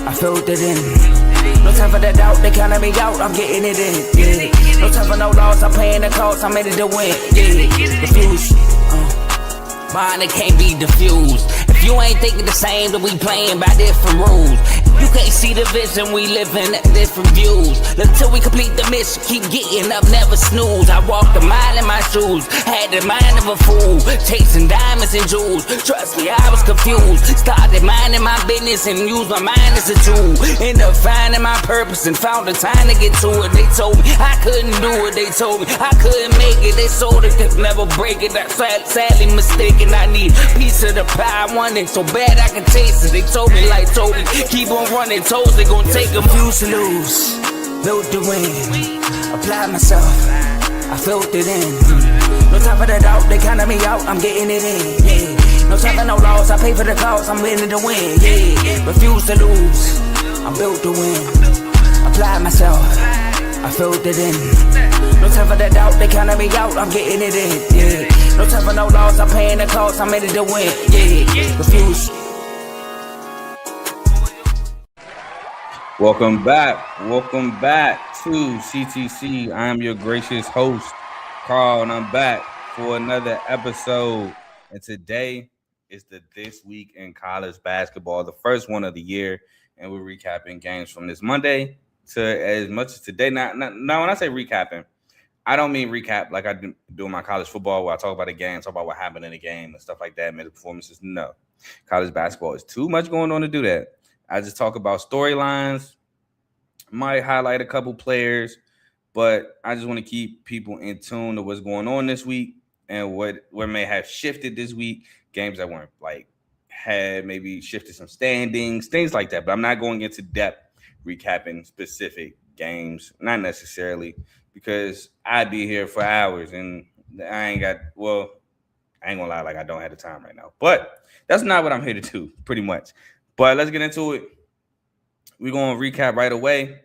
I filled it in. No time for the doubt, they counted me out, I'm getting it in, yeah. No time for no loss, I'm paying the cost, I'm in it to win, yeah. Diffuse, mine, it can't be diffused. If you ain't thinking the same, then we playing by different rules. You can't see the vision, we living at different views. Until we complete the mission, keep getting up, never snooze. I walked a mile in my shoes, had the mind of a fool, chasing diamonds and jewels. Trust me, I was confused. Started minding my business and used my mind as a tool. Ended up finding my purpose and found the time to get to it. They told me I couldn't do it, they told me I couldn't make it. They sold it, could never break it. That's sadly mistaken. I need a piece of the pie, I want it so bad I can taste it. They told me like Toby, keep on running toes, they gon' take a few to lose. Built the win, applied myself, I filled it in. No time for the doubt, they counted me out, I'm getting it in, yeah. No time for no loss, I pay for the cost, I'm winning to win, yeah. Refuse to lose, I'm built to win. Applied myself, I filled it in. No time for the doubt, they counted me out, I'm getting it in, yeah. No time for no loss, I'm paying the cost, I'm in it to win, yeah. Refuse. Welcome back to CTC. I am your gracious host, Carl, and I'm back for another episode. And today is the This Week in College Basketball, the first one of the year, and we're recapping games from this Monday to as much as today. Now, when I say recapping, I don't mean recap like I do in my college football, where I talk about the game, talk about what happened in the game and stuff like that, made performances. No, college basketball is too much going on to do that. I just talk about storylines, might highlight a couple players, but I just want to keep people in tune to what's going on this week and what may have shifted this week. Games that weren't had maybe shifted some standings, things like that. But I'm not going into depth recapping specific games, not necessarily, because I'd be here for hours and I ain't gonna lie, I don't have the time right now. But that's not what I'm here to do, pretty much. But let's get into it. We're going to recap right away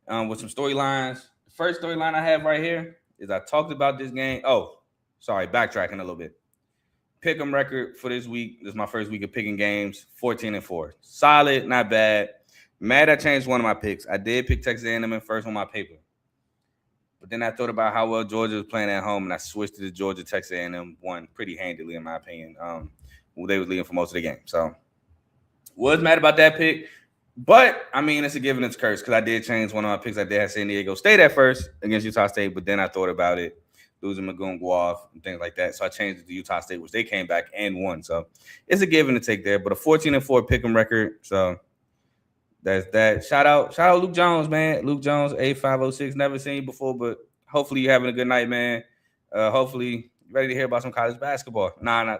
with some storylines. The first storyline I have right here is I talked about this game. Oh, sorry, backtracking a little bit. Pick'em record for this week. This is my first week of picking games, 14-4. Solid, not bad. Mad I changed one of my picks. I did pick Texas A&M in first on my paper. But then I thought about how well Georgia was playing at home, and I switched to the Georgia. Texas A&M won pretty handily, in my opinion. They were leading for most of the game. So was mad about that pick, but I mean, it's a given, it's a curse, because I did change one of my picks. I did have San Diego State at first against Utah State, but then I thought about it, losing Magoon-Guelph and things like that. So I changed it to Utah State, which they came back and won. So it's a given to take there, but a 14-4 pick'em record. So that's that. Shout out Luke Jones, man. Luke Jones, 8506. Never seen you before, but hopefully you're having a good night, man. Hopefully you're ready to hear about some college basketball.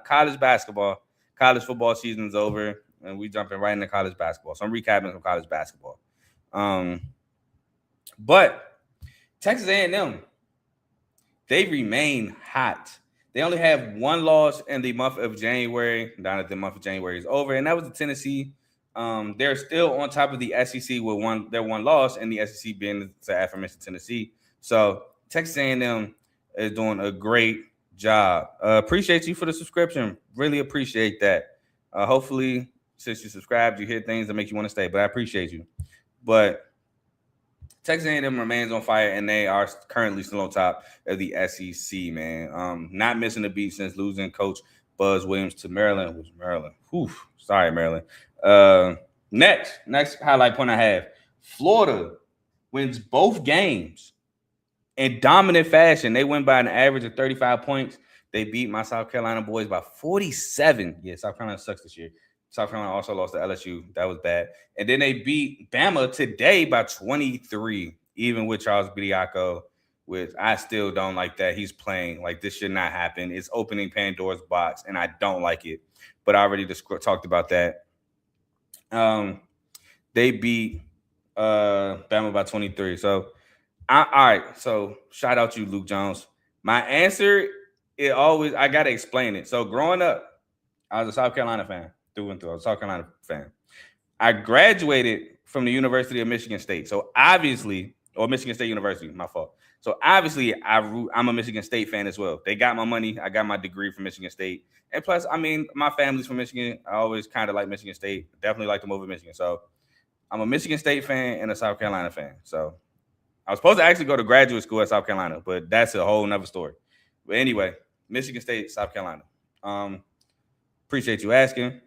College basketball. College football season's over. And we jumping right into college basketball. So I'm recapping some college basketball. But Texas A&M, they remain hot. They only have one loss in the month of January. Now that the month of January is over, and that was the Tennessee. They're still on top of the SEC with their one loss, and the SEC being the aforementioned Tennessee. So Texas A&M is doing a great job. Appreciate you for the subscription. Really appreciate that. Hopefully, since you subscribed, you hear things that make you want to stay, but I appreciate you. But Texas A&M remains on fire, and they are currently still on top of the SEC, man. Not missing a beat since losing Coach Buzz Williams to Maryland. Who's Maryland? Sorry, Maryland. Next highlight point I have. Florida wins both games in dominant fashion. They win by an average of 35 points. They beat my South Carolina boys by 47. Yeah, South Carolina sucks this year. South Carolina also lost to LSU. That was bad. And then they beat Bama today by 23, even with Charles Bediako, which I still don't like that. He's playing like this should not happen. It's opening Pandora's box, and I don't like it. But I already talked about that. They beat Bama by 23. So, all right. So, shout out to you, Luke Jones. My answer, I got to explain it. So, growing up, I was a South Carolina fan. Through and through. I was a South Carolina fan. I graduated from the University of Michigan State. So obviously, or Michigan State University, my fault. So obviously, I'm a Michigan State fan as well. They got my money. I got my degree from Michigan State. And plus, I mean, my family's from Michigan. I always kind of like Michigan State. Definitely like them over Michigan. So I'm a Michigan State fan and a South Carolina fan. So I was supposed to actually go to graduate school at South Carolina, but that's a whole nother story. But anyway, Michigan State, South Carolina. Appreciate you asking.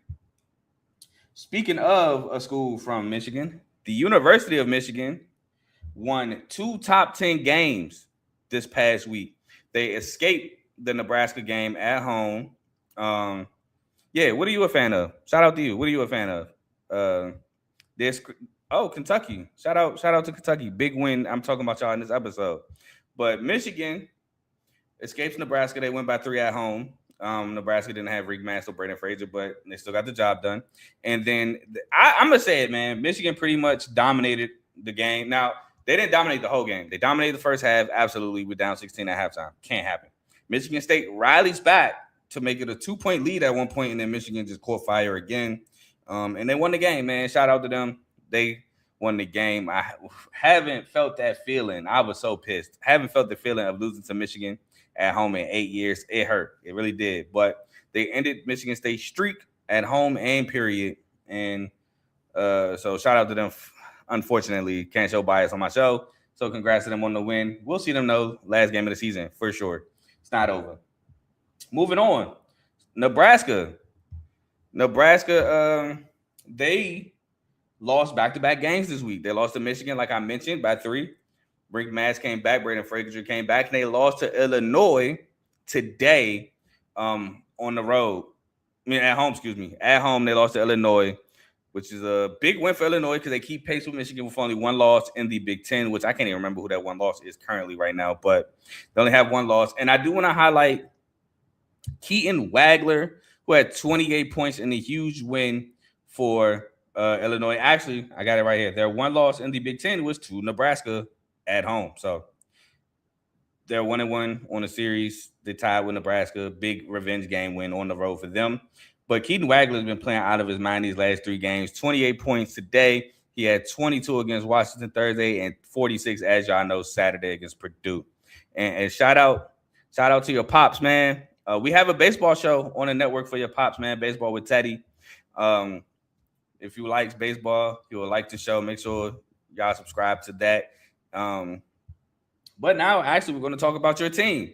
Speaking of a school from Michigan, the University of Michigan won 2 top 10 games this past week. They escaped the Nebraska game at home. What are you a fan of? Shout out to you. What are you a fan of? Kentucky. Shout out to Kentucky. Big win. I'm talking about y'all in this episode. But Michigan escapes Nebraska. They went by 3 at home. Nebraska didn't have Reek Mass or Braden Frazier, but they still got the job done. And then I'm going to say it, man. Michigan pretty much dominated the game. Now, they didn't dominate the whole game. They dominated the first half. Absolutely. We're down 16 at halftime. Can't happen. Michigan State rallies back to make it a 2-point lead at one point, and then Michigan just caught fire again. And they won the game, man. Shout out to them. They won the game. I haven't felt that feeling. I was so pissed. Haven't felt the feeling of losing to Michigan at home in 8 years. It hurt. It really did. But they ended Michigan State's streak at home and period. And so shout out to them. Unfortunately, can't show bias on my show. So congrats to them on the win. We'll see them know last game of the season for sure. It's not over. Moving on. Nebraska, they lost back-to-back games this week. They lost to Michigan, like I mentioned, by 3. Brink Mass came back. Braden Frazier came back. And they lost to Illinois today on the road. At home, excuse me. At home, they lost to Illinois, which is a big win for Illinois because they keep pace with Michigan with only 1 loss in the Big Ten, which I can't even remember who that 1 loss is currently right now, but they only have 1 loss. And I do want to highlight Keaton Wagler, who had 28 points in a huge win for Illinois. Actually, I got it right here. Their 1 loss in the Big Ten was to Nebraska at home. So they're 1-1 on the series. They tied with Nebraska. Big revenge game win on the road for them. But Keaton Wagler has been playing out of his mind these last 3 games. 28 points today. He had 22 against Washington Thursday and 46, as y'all know, Saturday against Purdue. And shout out to your pops, man. We have a baseball show on the network for your pops, man. Baseball with Teddy. If you like baseball, you will like the show. Make sure y'all subscribe to that. But now, actually, we're going to talk about your team,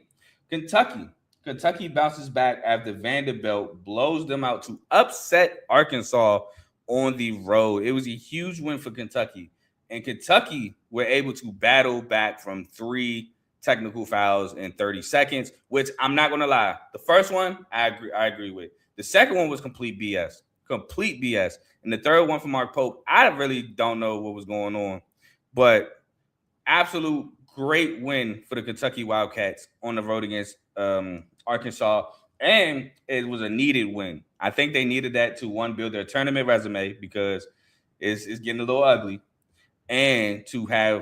Kentucky. Kentucky bounces back after Vanderbilt blows them out to upset Arkansas on the road. It was a huge win for Kentucky. And Kentucky were able to battle back from 3 technical fouls in 30 seconds, which I'm not going to lie. The first one, I agree with. The second one was complete BS. Complete BS. And the third one from Mark Pope, I really don't know what was going on. But absolute great win for the Kentucky Wildcats on the road against Arkansas. And it was a needed win. I think they needed that to, one, build their tournament resume because it's getting a little ugly. And I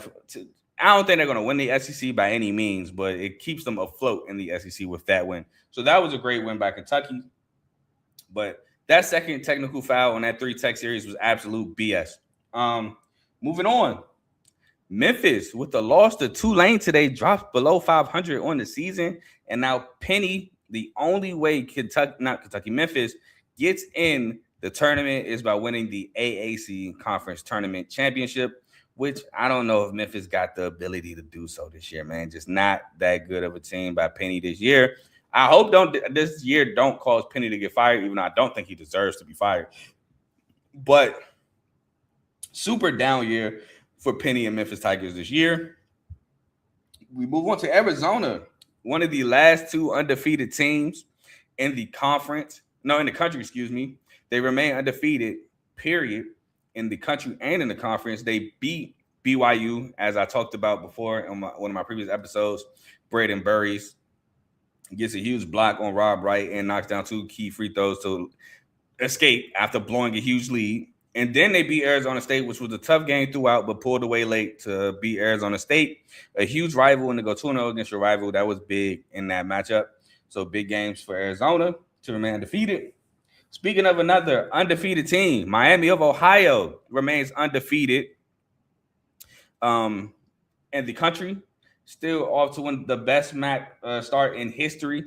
don't think they're going to win the SEC by any means, but it keeps them afloat in the SEC with that win. So that was a great win by Kentucky. But that second technical foul on that 3-tech series was absolute BS. Moving on. Memphis, with the loss to Tulane today, drops below 500 on the season. And now Penny, the only way Memphis gets in the tournament is by winning the AAC Conference Tournament Championship, which I don't know if Memphis got the ability to do so this year, man. Just not that good of a team by Penny this year. I hope this year don't cause Penny to get fired, even though I don't think he deserves to be fired. But super down year for Penny and Memphis Tigers this year. We move on to Arizona, one of the last 2 undefeated teams in the country, excuse me. They remain undefeated, period, in the country and in the conference. They beat BYU, as I talked about before in one of my previous episodes. Braden Burries gets a huge block on Rob Wright and knocks down 2 key free throws to escape after blowing a huge lead. And then they beat Arizona State, which was a tough game throughout, but pulled away late to beat Arizona State, a huge rival, and to go 2-0 against your rival. That was big in that matchup. So big games for Arizona to remain undefeated. Speaking of another undefeated team, Miami of Ohio remains undefeated in the country. Still off to one of the best MAC start in history.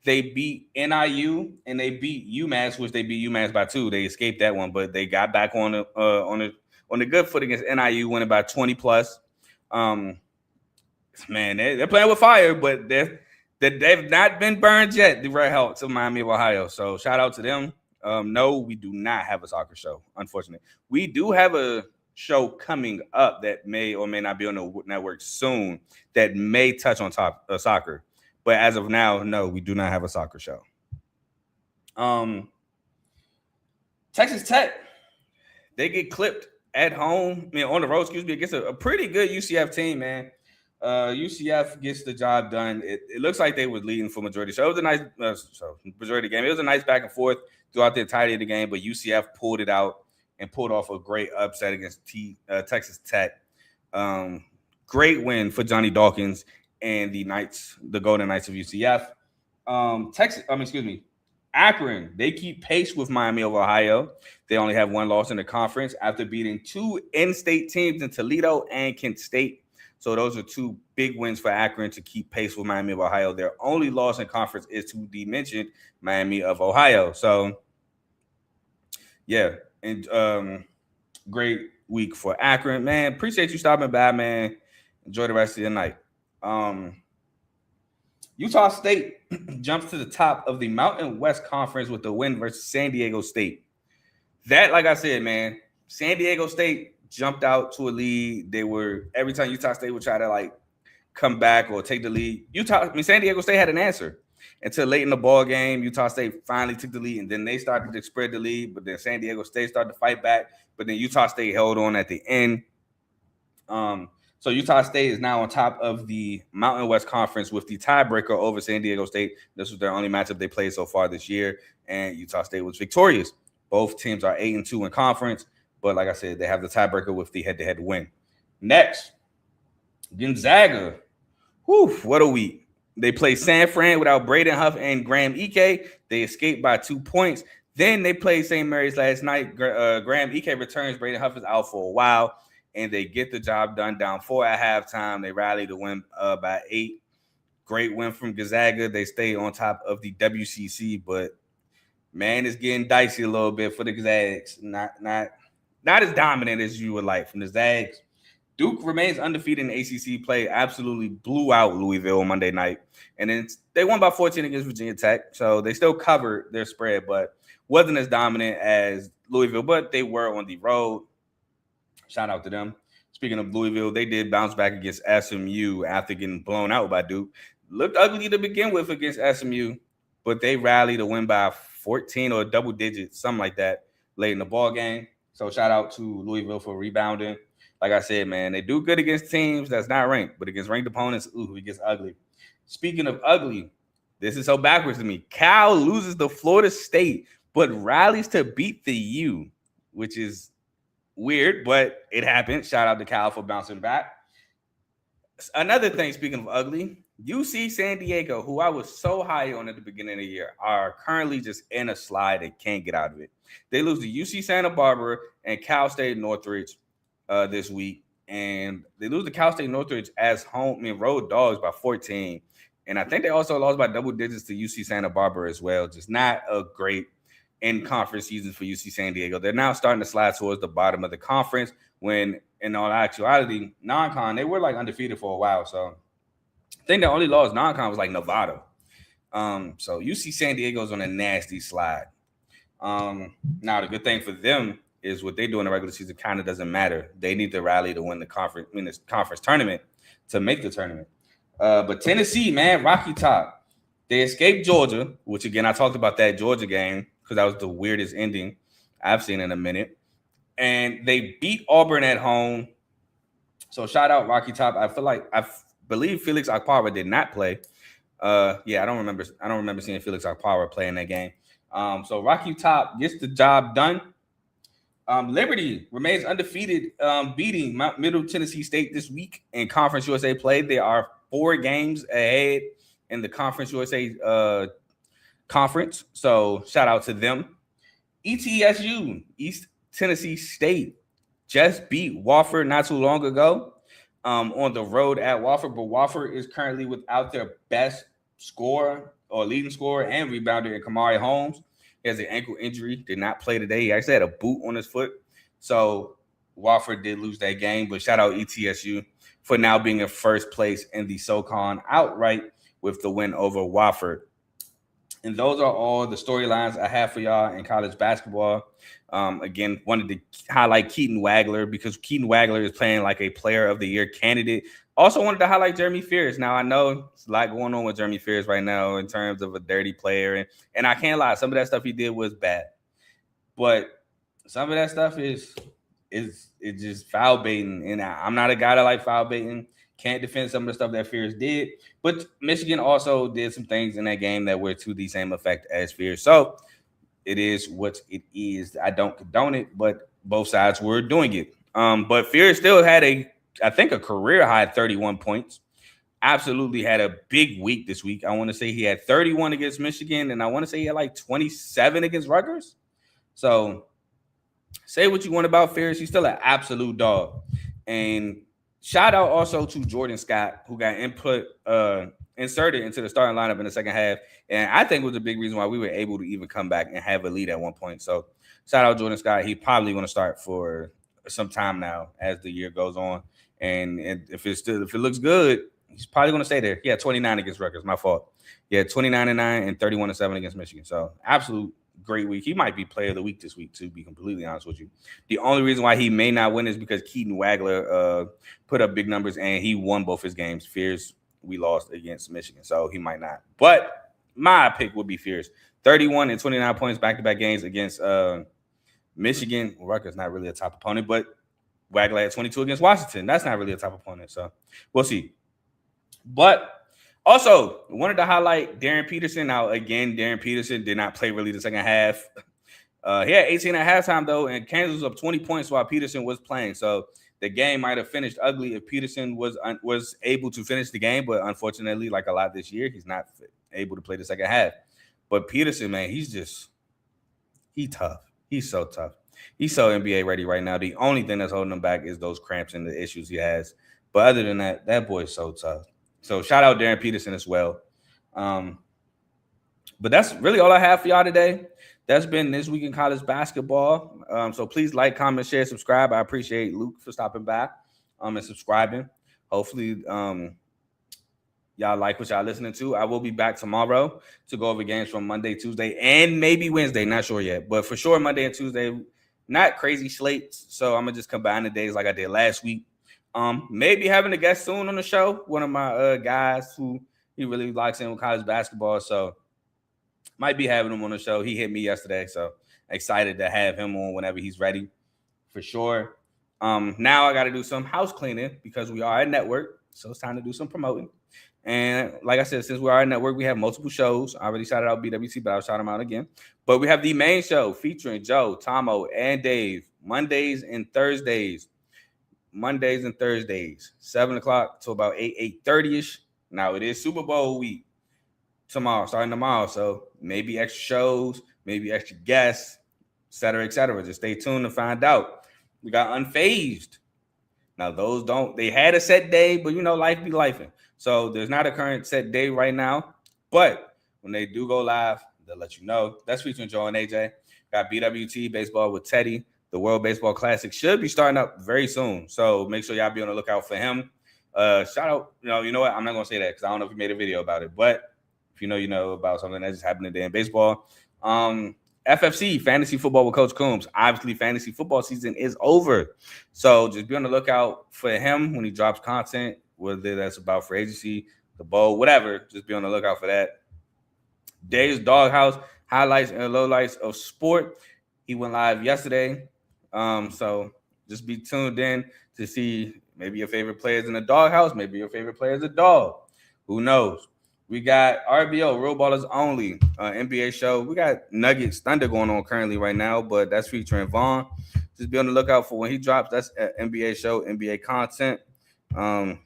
They beat NIU and they beat UMass, which they beat UMass by 2. They escaped that one, but they got back on the on the good foot against NIU, winning by 20 plus. Man, they're playing with fire, but they've not been burned yet. The Red Hawks of Miami of Ohio. So shout out to them. No, we do not have a soccer show, unfortunately. We do have a show coming up that may or may not be on the network soon that may touch on soccer. But as of now, no, we do not have a soccer show. Texas Tech, they get clipped at home, on the road, against a pretty good UCF team, man. UCF gets the job done. It looks like they were leading for majority. So it was a nice majority game. It was a nice back and forth throughout the entirety of the game, but UCF pulled it out and pulled off a great upset against Texas Tech. Great win for Johnny Dawkins and the Golden Knights of UCF. Akron, they keep pace with Miami of Ohio. They only have one loss in the conference after beating two in-state teams in Toledo and Kent State. So those are two big wins for Akron to keep pace with Miami of Ohio. Their only loss in conference is to the mentioned Miami of Ohio. So, yeah, and great week for Akron, man. Appreciate you stopping by, man. Enjoy the rest of your night. Utah State jumps to the top of the Mountain West Conference with the win versus San Diego State. That, like I said, man, San Diego State jumped out to a lead. Every time Utah State would try to come back or take the lead, San Diego State had an answer until late in the ball game. Utah State finally took the lead, and then they started to spread the lead. But then San Diego State started to fight back. But then Utah State held on at the end. So Utah State is now on top of the Mountain West Conference with the tiebreaker over San Diego State. This was their only matchup they played so far this year, and Utah State was victorious. Both teams are 8-2 in conference, but like I said, they have the tiebreaker with the head-to-head win. Next, Gonzaga. Whew, what a week. They play San Fran without Braden Huff and Graham Ike. They escaped by 2 points. Then they played St. Mary's last night. Graham Ike returns. Braden Huff is out for a while. And they get the job done, down 4 at halftime. They rally to win by 8. Great win from Gonzaga. They stay on top of the WCC, but man, it's getting dicey a little bit for the Zags. Not as dominant as you would like from the Zags. Duke remains undefeated in ACC play. Absolutely blew out Louisville on Monday night, and then they won by 14 against Virginia Tech. So they still covered their spread, but wasn't as dominant as Louisville. But they were on the road. Shout out to them. Speaking of Louisville, they did bounce back against SMU after getting blown out by Duke. Looked ugly to begin with against SMU, but they rallied to win by 14 or double digits, something like that, late in the ball game. So shout out to Louisville for rebounding. Like I said, man, they do good against teams that's not ranked, but against ranked opponents, it gets ugly. Speaking of ugly, this is so backwards to me. Cal loses to Florida State, but rallies to beat the U, which is weird, but it happened. Shout out to Cal for bouncing back. Another thing, speaking of ugly, UC San Diego, who I was so high on at the beginning of the year, are currently just in a slide and can't get out of it. They lose to UC Santa Barbara and Cal State Northridge this week, and they lose to Cal State Northridge as road dogs by 14. And I think they also lost by double digits to UC Santa Barbara as well. Just not a great in-conference season for UC San Diego. They're now starting to slide towards the bottom of the conference when, in all actuality, non-con, they were undefeated for a while. So I think the only loss non-con was Nevada. So UC San Diego's on a nasty slide. Now, the good thing for them is what they do in the regular season kind of doesn't matter. They need to rally to win the conference tournament to make the tournament. But Tennessee, man, Rocky Top. They escaped Georgia, which, again, I talked about that Georgia game because that was the weirdest ending I've seen in a minute. And they beat Auburn at home. So shout out Rocky Top. I believe Felix Akpara did not play. I don't remember seeing Felix Akpara play in that game. So Rocky Top gets the job done. Liberty remains undefeated, beating Middle Tennessee State this week in Conference USA play. They are 4 games ahead in the Conference USA conference. So shout out to them. ETSU, East Tennessee State, just beat Wofford not too long ago on the road at Wofford. But Wofford is currently without their best scorer or leading scorer and rebounder in Kamari Holmes. He has an ankle injury, did not play today. He actually had a boot on his foot. So Wofford did lose that game, but shout out ETSU for now being in first place in the SoCon outright with the win over Wofford. And those are all the storylines I have for y'all in college basketball. Again, wanted to highlight Keaton Wagler because Keaton Wagler is playing like a player of the year candidate. Also wanted to highlight Jeremy Fears. Now, I know there's a lot going on with Jeremy Fears right now in terms of a dirty player. And I can't lie, some of that stuff he did was bad. But some of that stuff is just foul baiting. And I'm not a guy that like foul baiting. Can't defend some of the stuff that Fears did. But Michigan also did some things in that game that were to the same effect as Fears. So it is what it is. I don't condone it, but both sides were doing it. But Fears still had I think a career high 31 points. Absolutely had a big week this week. I want to say he had 31 against Michigan, and I want to say he had like 27 against Rutgers. So say what you want about Fears. He's still an absolute dog. And shout out also to Jordan Scott, who got inserted into the starting lineup in the second half. And I think was a big reason why we were able to even come back and have a lead at one point. So shout out Jordan Scott. He probably going to start for some time now as the year goes on. And if it looks good, he's probably going to stay there. He had 29 against Rutgers. My fault. He had 29-9 and 31-7 against Michigan. So absolute great week. He might be player of the week this week, to be completely honest with you. The only reason why he may not win is because Keaton Wagler put up big numbers and he won both his games. Fears, we lost against Michigan, so he might not. But my pick would be Fears. 31 and 29 points back-to-back games against Michigan. Rutgers not really a top opponent, but Wagler had 22 against Washington. That's not really a top opponent, so we'll see. But also, wanted to highlight Darren Peterson. Now, again, Darren Peterson did not play really the second half. He had 18 at halftime, though, and Kansas was up 20 points while Peterson was playing. So the game might have finished ugly if Peterson was able to finish the game. But unfortunately, like a lot this year, he's not able to play the second half. But Peterson, man, he's tough. He's so tough. He's so NBA ready right now. The only thing that's holding him back is those cramps and the issues he has. But other than that, that boy's so tough. So shout out Darren Peterson as well. But that's really all I have for y'all today. That's been This Week in College Basketball. So please like, comment, share, subscribe. I appreciate Luke for stopping by and subscribing. Hopefully y'all like what y'all listening to. I will be back tomorrow to go over games from Monday, Tuesday, and maybe Wednesday. Not sure yet. But for sure, Monday and Tuesday, not crazy slates. So I'm going to just combine the days like I did last week. Maybe having a guest soon on the show. One of my guys who he really likes in with college basketball. So might be having him on the show. He hit me yesterday. So excited to have him on whenever he's ready for sure. Now I got to do some house cleaning because we are a network. So it's time to do some promoting. And like I said, since we are a network, we have multiple shows. I already shouted out BWC, but I'll shout them out again. But we have the main show featuring Joe, Tomo, and Dave Mondays and Thursdays. 7 o'clock to about 8:30ish. Now it is Super Bowl week starting tomorrow. So maybe extra shows, maybe extra guests, et cetera, et cetera. Just stay tuned to find out. We got Unfazed. Now they had a set day, but life be lifing. So there's not a current set day right now. But when they do go live, they'll let you know. That's featuring Joe and AJ. Got BWT Baseball with Teddy. The World Baseball Classic should be starting up very soon. So make sure y'all be on the lookout for him. Shout out, you know what? I'm not going to say that because I don't know if he made a video about it. But if you know about something that just happened today in baseball. FFC, Fantasy Football with Coach Coombs. Obviously, fantasy football season is over. So just be on the lookout for him when he drops content, whether that's about free agency, the bowl, whatever. Just be on the lookout for that. Dave's Doghouse, highlights and lowlights of sport. He went live yesterday. So just be tuned in to see maybe your favorite players in the doghouse, maybe your favorite player is a dog. Who knows? We got RBO, Real Ballers Only, NBA show. We got Nuggets Thunder going on currently right now, but that's featuring Vaughn. Just be on the lookout for when he drops. That's an NBA show, NBA content.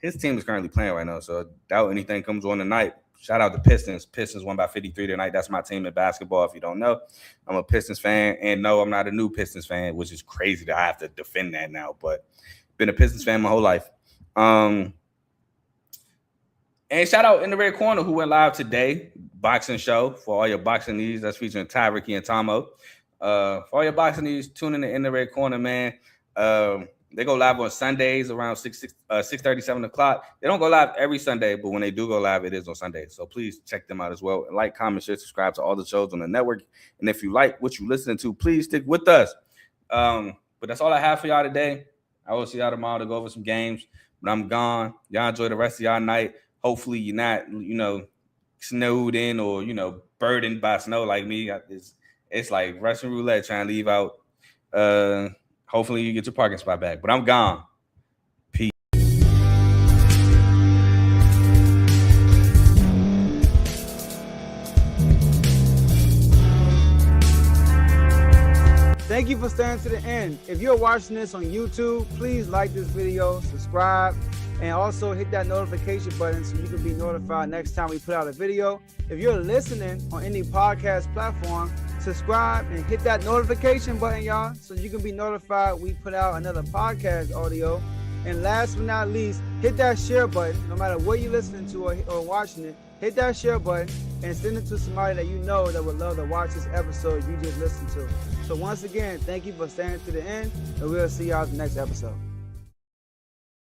His team is currently playing right now, so I doubt anything comes on tonight. Shout out to Pistons. Pistons won by 53 tonight. That's my team in basketball. If you don't know, I'm a Pistons fan. And no, I'm not a new Pistons fan, which is crazy that I have to defend that now. But been a Pistons fan my whole life. And shout out In the Red Corner, who went live today. Boxing show for all your boxing needs. That's featuring Ty, Ricky, and Tomo. For all your boxing needs, tune in to In the Red Corner, man. They go live on Sundays around 6:30, 7 o'clock. They don't go live every Sunday, but when they do go live, it is on Sundays. So please check them out as well. Like, comment, share, subscribe to all the shows on the network. And if you like what you're listening to, please stick with us. But that's all I have for y'all today. I will see y'all tomorrow to go over some games. But I'm gone. Y'all enjoy the rest of y'all night. Hopefully you're not, snowed in or, burdened by snow like me. It's like Russian roulette trying to leave out. Hopefully you get your parking spot back. But I'm gone. Peace. Thank you for staying to the end. If you're watching this on YouTube, please like this video, subscribe, and also hit that notification button so you can be notified next time we put out a video. If you're listening on any podcast platform, subscribe and hit that notification button, y'all, so you can be notified we put out another podcast audio. And last but not least, hit that share button. No matter what you're listening to or watching it, hit that share button and send it to somebody that you know that would love to watch this episode you just listened to. So once again, thank you for staying to the end, and we'll see y'all in the next episode.